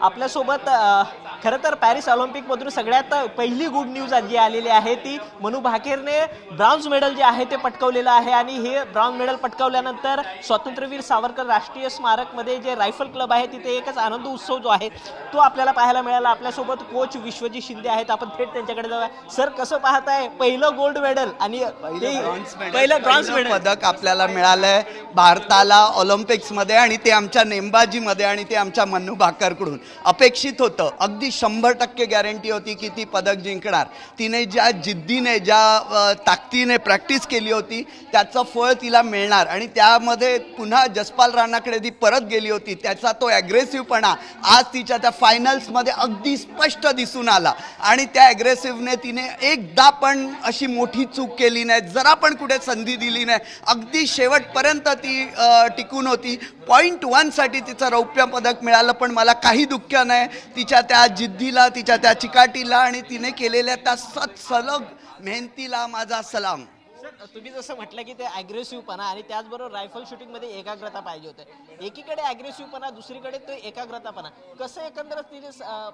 आपल्यासोबत खरं तर पॅरिस ऑलिम्पिकमधून सगळ्यात पहिली गुड न्यूज जी आलेली आहे ती मनू भाकेरने ब्रॉन्झ मेडल जे आहे ते पटकावलेलं आहे आणि हे ब्रॉन्झ मेडल पटकावल्यानंतर स्वातंत्र्यवीर सावरकर राष्ट्रीय स्मारकमध्ये जे रायफल क्लब आहे तिथे एकच आनंद उत्सव जो आहे तो आपल्याला पाहायला मिळाला। आपल्यासोबत कोच विश्वजीत शिंदे आहेत, आपण थेट त्यांच्याकडे जाऊया। सर, कसं पाहताय पहिलं गोल्ड मेडल आणि पहिलं ब्रॉन्झ मेडल पदक आपल्याला मिळालंय भारताला ऑलिम्पिक्समध्ये आणि ते आमच्या नेमबाजीमध्ये आणि ते आमच्या मनू भाकरकडून अपेक्षित होतं। अगदी 100% गॅरंटी होती की ती पदक जिंकणार। तिने ज्या जिद्दीने ज्या ताकदीने प्रॅक्टिस केली होती त्याचं फळ तिला मिळणार आणि त्यामध्ये पुन्हा जसपाल राणाकडे ती परत गेली होती, त्याचा तो ॲग्रेसिव्हपणा आज तिच्या त्या फायनल्समध्ये अगदी स्पष्ट दिसून आला आणि त्या ॲग्रेसिव्हने तिने एकदा पण अशी मोठी चूक केली नाही, जरा पण कुठे संधी दिली नाही, अगदी शेवटपर्यंत ती टिकून होती। पॉईंट 1 साठी तिचं रौप्य पदक मिळालं, पण मला काही दुःख नाही तिच्या त्या जिद्दीला, तिच्या त्या चिकाटीला आणि तिने केलेल्या त्या सलग मेहनतीला माझा सलाम। सर, तुम्ही जसं म्हटलं की ते ॲग्रेसिव्हपणा आणि त्याचबरोबर रायफल शूटिंगमध्ये एकाग्रता पाहिजे होते। एकीकडे ॲग्रेसिव्हपणा, दुसरीकडे तो एकाग्रतापणा, कसं एकंदरच तिने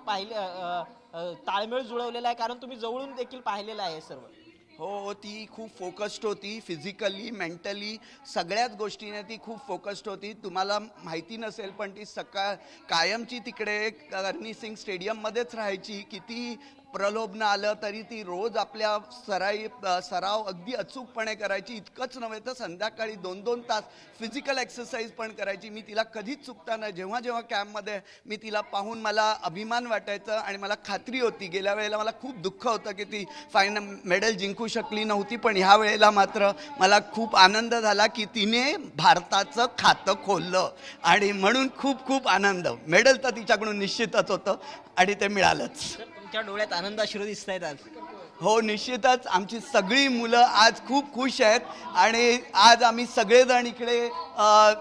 पाहिलं ताळमेळ जुळवलेला आहे? कारण तुम्ही जवळून देखील पाहिलेलं आहे सर्व। हो, ती खूप फोकस्ड होती, फिजिकली मेंटली सगळ्याच गोष्टीने ती खूप फोकस्ड होती। तुम्हाला माहिती नसेल पण ती कायमची तिकडे हरणी सिंग स्टेडियममध्येच राहायची। किती प्रलोभन आलं तरी ती रोज आपल्या सराव अगदी अचूकपणे करायची। इतकंच नव्हे तर संध्याकाळी 2-2 तास फिजिकल एक्सरसाइज पण करायची। मी तिला कधीच चुकताना जेव्हा जेव्हा कॅम्पमध्ये मी तिला पाहून मला अभिमान वाटायचं आणि मला खात्री होती। गेल्या वेळेला मला खूप दुःख होतं की ती फायनल मेडल जिंकू शकली नव्हती, पण ह्या वेळेला मात्र मला खूप आनंद झाला की तिने भारताचं खातं खोललं आणि म्हणून खूप खूप आनंद। मेडल तर तिच्याकडून निश्चितच होतं आणि ते मिळालंच। तुमच्या डोळ्यात आनंद अश्रू दिसत आहेत आज? हो, निश्चितच आमची सगळी मुलं आज खूप खुश आहेत आणि आज आम्ही सगळेजण इकडे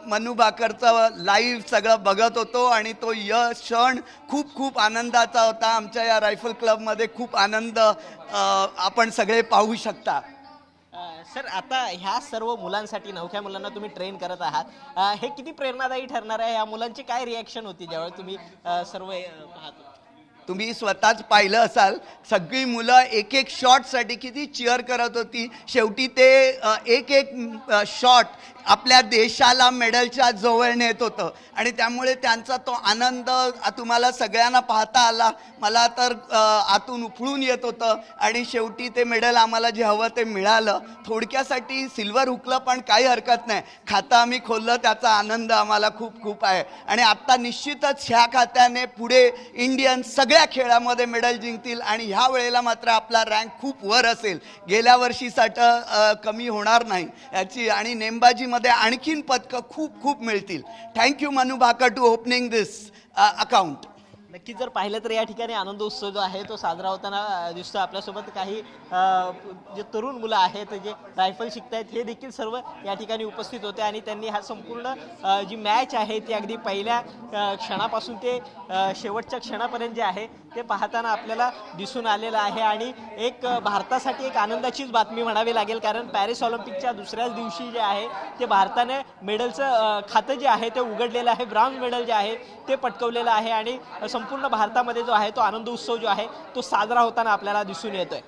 मनू भाकरचं लाईव्ह सगळं बघत होतो आणि तो क्षण खूप खूप आनंदाचा होता। आमच्या या रायफल क्लबमध्ये खूप आनंद आपण सगळे पाहू शकता। सर, आता ह्या सर्व मुलांसाठी, नवख्या मुलांना तुम्ही ट्रेन करत आहात, हे किती प्रेरणादायी ठरणार आहे? या मुलांची काय रिॲक्शन होती ज्यावेळी तुम्ही सर्व पाहतो? तुम्ही स्वतःच पाहिलं असाल, सगळी मुलं एक एक शॉटसाठी किती चिअर करत होती। शेवटी ते एक एक शॉट आपल्या देशाला मेडलच्या जवळ नेत होतं आणि त्यामुळे त्यांचा तो आनंद तुम्हाला सगळ्यांना पाहता आला। मला तर आतून उफळून येत होतं आणि शेवटी ते मेडल आम्हाला जे हवं ते मिळालं। थोडक्यासाठी सिल्वर हुकलं पण काही हरकत नाही, खातं आम्ही खोललं त्याचा आनंद आम्हाला खूप खूप आहे आणि आत्ता निश्चितच ह्या खात्याने पुढे इंडियन सगळ्या खेळामध्ये मेडल जिंकतील आणि ह्या वेळेला मात्र आपला रँक खूप वर असेल, गेल्या वर्षीसारखं कमी होणार नाही याची, आणि नेमबाजीमध्ये आणखीन पदकं खूप खूप मिळतील। Thank you Manu Bhaker to opening this account. नक्की जर पाहिलं तर या ठिकाणी आनंद उत्सव जो आहे तो साजरा होताना दिसतो। आपल्यासोबत काही जे तरुण मुलं आहेत जे रायफल शिकतायत हे देखील सर्व या ठिकाणी उपस्थित होते आणि त्यांनी हा संपूर्ण जी मॅच आहे ती अगदी पहिल्या क्षणापासून ते शेवटच्या क्षणापर्यंत जे आहे ते पाहताना आपल्याला दिसून आलेलं आहे आणि एक भारतासाठी एक आनंदाचीच बातमी म्हणावी लागेल, कारण पॅरिस ऑलिम्पिकच्या दुसऱ्याच दिवशी जे आहे ते भारताने मेडलचं खातं जे आहे ते उघडलेलं आहे। ब्रॉन्झ मेडल जे आहे ते पटकवलेलं आहे आणि संपूर्ण भारतामध्ये जो आहे तो आनंद उत्सव जो आहे तो साजरा होताना आपल्याला दिसून येतोय।